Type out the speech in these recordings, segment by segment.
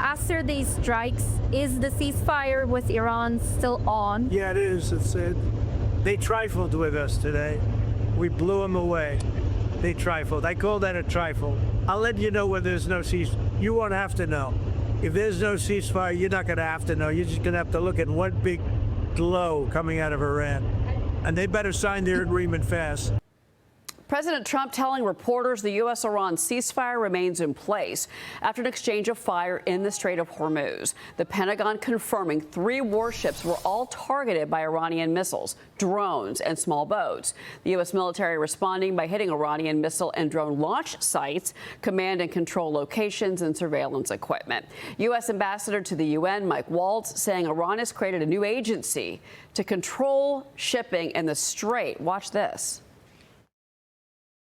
After these strikes, is the ceasefire with Iran still on? Yeah, it is. It said they trifled with us today. We blew them away. They trifled. I call that a trifle. I'll let you know when there's no ceasefire. You won't have to know. If there's no ceasefire, you're not going to have to know. You're just going to have to look at one big glow coming out of Iran. And they better sign their agreement fast. President Trump telling reporters the U.S.-Iran ceasefire remains in place after an exchange of fire in the Strait of Hormuz. The Pentagon confirming 3 warships were all targeted by Iranian missiles, drones, and small boats. The U.S. military responding by hitting Iranian missile and drone launch sites, command and control locations, and surveillance equipment. U.S. Ambassador to the UN, Mike Waltz, saying Iran has created a new agency to control shipping in the Strait. Watch this.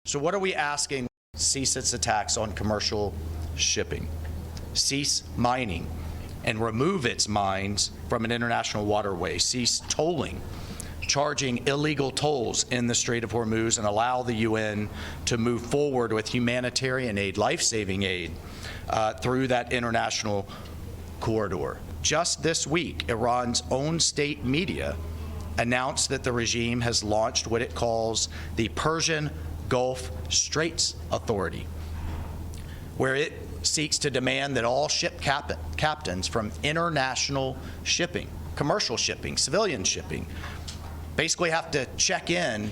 So what are we asking? Cease its attacks on commercial shipping, cease mining, and remove its mines from an international waterway, cease tolling, charging illegal tolls in the Strait of Hormuz, and allow the UN to move forward with humanitarian aid, life-saving aid, through that international corridor. Just this week, Iran's own state media announced that the regime has launched what it calls the Persian Gulf Straits Authority, where it seeks to demand that all ship captains from international shipping, commercial shipping, civilian shipping, basically have to check in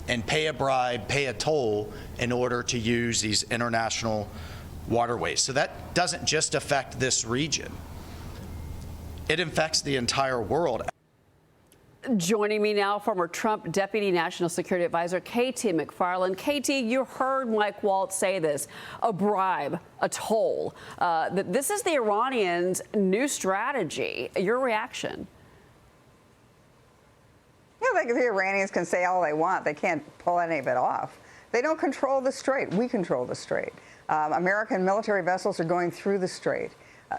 and pay a bribe, pay a toll in order to use these international waterways. So that doesn't just affect this region. It affects the entire world. Joining me now, former Trump Deputy National Security Advisor KT McFarland. KT, you heard Mike Waltz say this, a bribe, a toll. This is the Iranians' new strategy. Your reaction? Yeah, like the Iranians can say all they want. They can't pull any of it off. They don't control the Strait. We control the Strait. American military vessels are going through the Strait.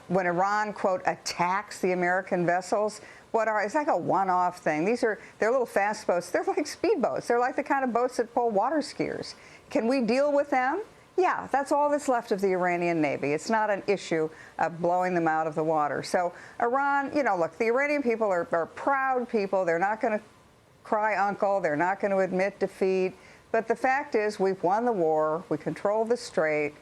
When Iran, quote, attacks the American vessels, it's like a one-off thing. They're little fast boats. They're like speedboats. They're like the kind of boats that pull water skiers. Can we deal with them? Yeah, that's all that's left of the Iranian Navy. It's not an issue of blowing them out of the water. So Iran, look, the Iranian people are proud people. They're not going to cry uncle. They're not going to admit defeat. But the fact is, we've won the war. We control the Strait.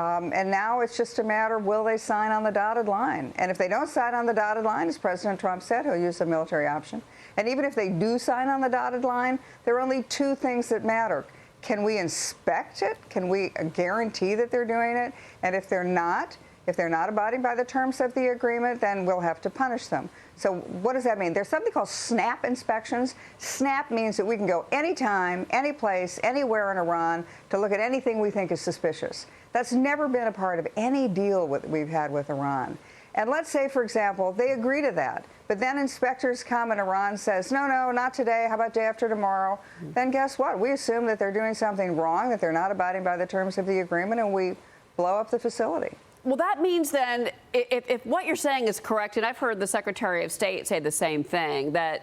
And now it's just a matter of will they sign on the dotted line. And if they don't sign on the dotted line, as President Trump said, he'll use the military option. And even if they do sign on the dotted line, there are only 2 things that matter. Can we inspect it? Can we guarantee that they're doing it? And if they're not abiding by the terms of the agreement, then we'll have to punish them. So what does that mean? There's something called SNAP inspections. SNAP means that we can go anytime, any place, anywhere in Iran to look at anything we think is suspicious. That's never been a part of any deal we've had with Iran. And let's say, for example, they agree to that, but then inspectors come and Iran says, no, not today, how about day after tomorrow? Then guess what? We assume that they're doing something wrong, that they're not abiding by the terms of the agreement, and we blow up the facility. Well, that means then, if what you're saying is correct, and I've heard the Secretary of State say the same thing, that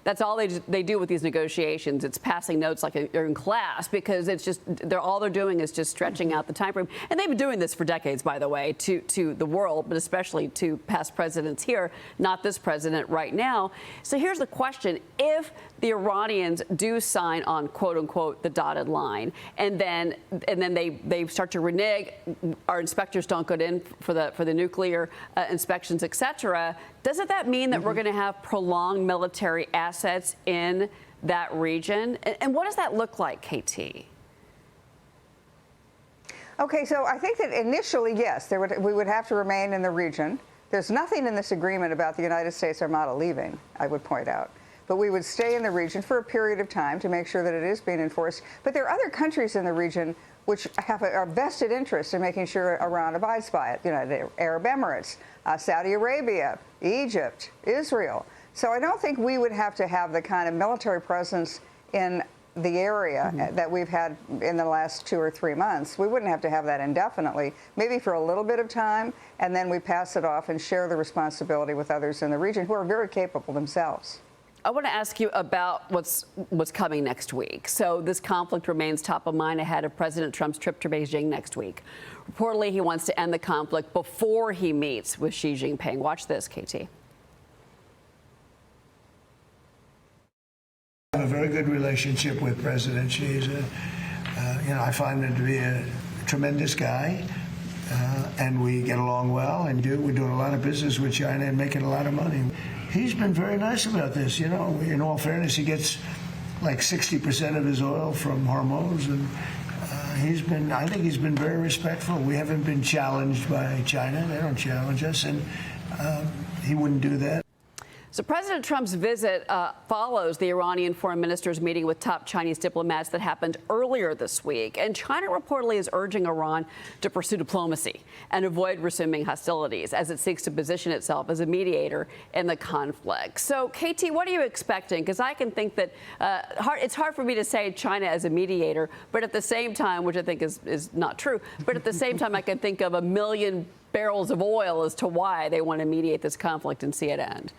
that's all they do with these negotiations. It's passing notes like you're in class, because it's just all they're doing is just stretching out the time frame. And they've been doing this for decades, by the way, to the world, but especially to past presidents here, not this president right now. So here's the question: if the Iranians do sign on, quote unquote, the dotted line, and then they start to renege, our inspectors don't go in for the nuclear inspections, et cetera, doesn't that mean that we're going to have prolonged military assets in that region? And what does that look like, KT? Okay, so I think that initially, yes, we would have to remain in the region. There's nothing in this agreement about the United States Armada leaving, I would point out. But we would stay in the region for a period of time to make sure that it is being enforced. But there are other countries in the region which have a vested interest in making sure Iran abides by it. The Arab Emirates, Saudi Arabia, Egypt, Israel. So I don't think we would have to have the kind of military presence in the area that we've had in the last 2 or 3 months. We wouldn't have to have that indefinitely, maybe for a little bit of time, and then we pass it off and share the responsibility with others in the region who are very capable themselves. I want to ask you about what's coming next week. So this conflict remains top of mind ahead of President Trump's trip to Beijing next week. Reportedly, he wants to end the conflict before he meets with Xi Jinping. Watch this, KT. I have a very good relationship with President Xi. I find him to be a tremendous guy, and we get along well. And we're doing a lot of business with China and making a lot of money. He's been very nice about this. In all fairness, he gets like 60% of his oil from Hormuz, and I think he's been very respectful. We haven't been challenged by China. They don't challenge us, and he wouldn't do that. So President Trump's visit follows the Iranian foreign minister's meeting with top Chinese diplomats that happened earlier this week. And China reportedly is urging Iran to pursue diplomacy and avoid resuming hostilities as it seeks to position itself as a mediator in the conflict. So, KT, what are you expecting? Because I can think that it's hard for me to say China as a mediator, but at the same time, which I think is not true, but at the same time, I can think of a million barrels of oil as to why they want to mediate this conflict and see it end.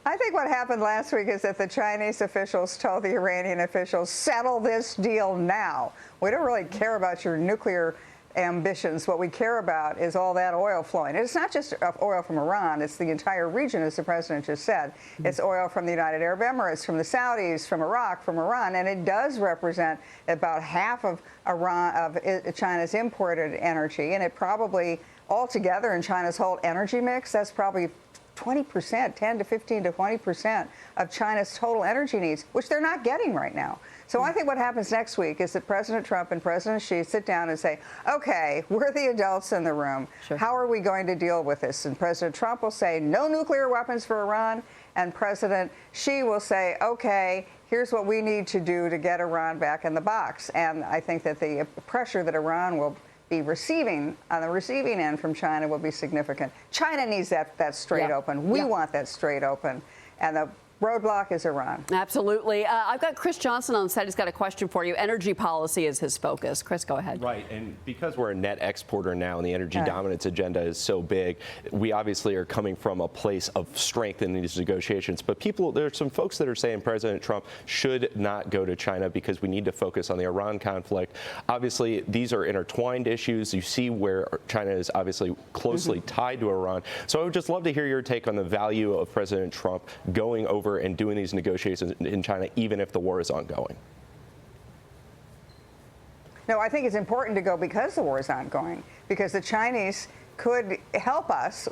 I think what happened last week is that the Chinese officials told the Iranian officials, settle this deal now. We don't really care about your nuclear ambitions. What we care about is all that oil flowing. It's not just oil from Iran. It's the entire region, as the president just said. It's oil from the United Arab Emirates, from the Saudis, from Iraq, from Iran, and it does represent about half of China's imported energy, and it probably altogether in China's whole energy mix, that's probably 20%, 10 to 15 to 20% of China's total energy needs, which they're not getting right now. So I think what happens next week is that President Trump and President Xi sit down and say, okay, we're the adults in the room. Sure. How are we going to deal with this? And President Trump will say, no nuclear weapons for Iran. And President Xi will say, okay, here's what we need to do to get Iran back in the box. And I think that the pressure that Iran will be receiving on the receiving end from China will be significant. China needs that strait open. We want that strait open. And the roadblock is Iran. Absolutely. I've got Chris Johnson on set. He's got a question for you. Energy policy is his focus. Chris, go ahead. Right. And because we're a net exporter now and the energy dominance agenda is so big, we obviously are coming from a place of strength in these negotiations. But there are some folks that are saying President Trump should not go to China because we need to focus on the Iran conflict. Obviously, these are intertwined issues. You see where China is obviously closely tied to Iran. So I would just love to hear your take on the value of President Trump going over and doing these negotiations in China, even if the war is ongoing. No, I think it's important to go because the war is ongoing, because the Chinese could help us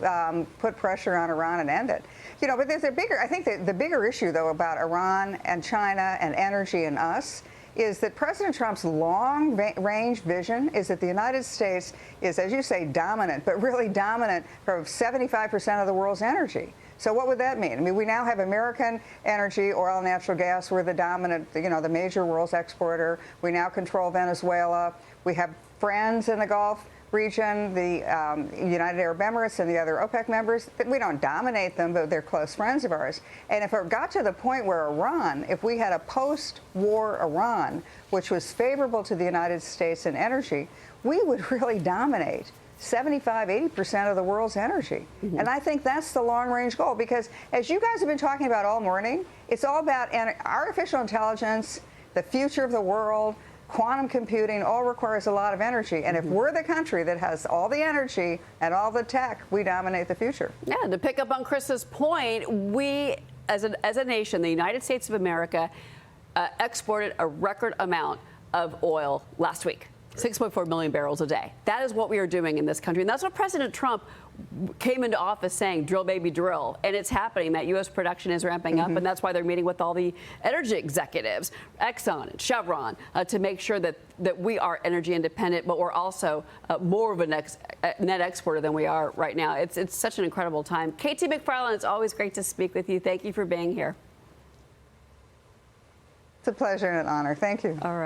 put pressure on Iran and end it. But there's I think the bigger issue, though, about Iran and China and energy and us is that President Trump's long-range vision is that the United States is, as you say, dominant, but really dominant for 75% of the world's energy. So what would that mean? I mean, we now have American energy, oil and natural gas. We're the dominant, the major world's exporter. We now control Venezuela. We have friends in the Gulf region, the United Arab Emirates and the other OPEC members. We don't dominate them, but they're close friends of ours. And if it got to the point where if we had a post-war Iran, which was favorable to the United States in energy, we would really dominate 75, 80% of the world's energy. And I think that's the long-range goal, because as you guys have been talking about all morning, it's all about artificial intelligence, the future of the world, quantum computing, all requires a lot of energy. And if we're the country that has all the energy and all the tech, we dominate the future. Yeah, to pick up on Chris's point, we, as a nation, the United States of America, exported a record amount of oil last week. 6.4 million barrels a day. That is what we are doing in this country. And that's what President Trump came into office saying, drill, baby, drill. And it's happening. That U.S. production is ramping up. And that's why they're meeting with all the energy executives, Exxon and Chevron, to make sure that we are energy independent, but we're also more of a net exporter than we are right now. It's such an incredible time. KT McFarland, it's always great to speak with you. Thank you for being here. It's a pleasure and an honor. Thank you. All right.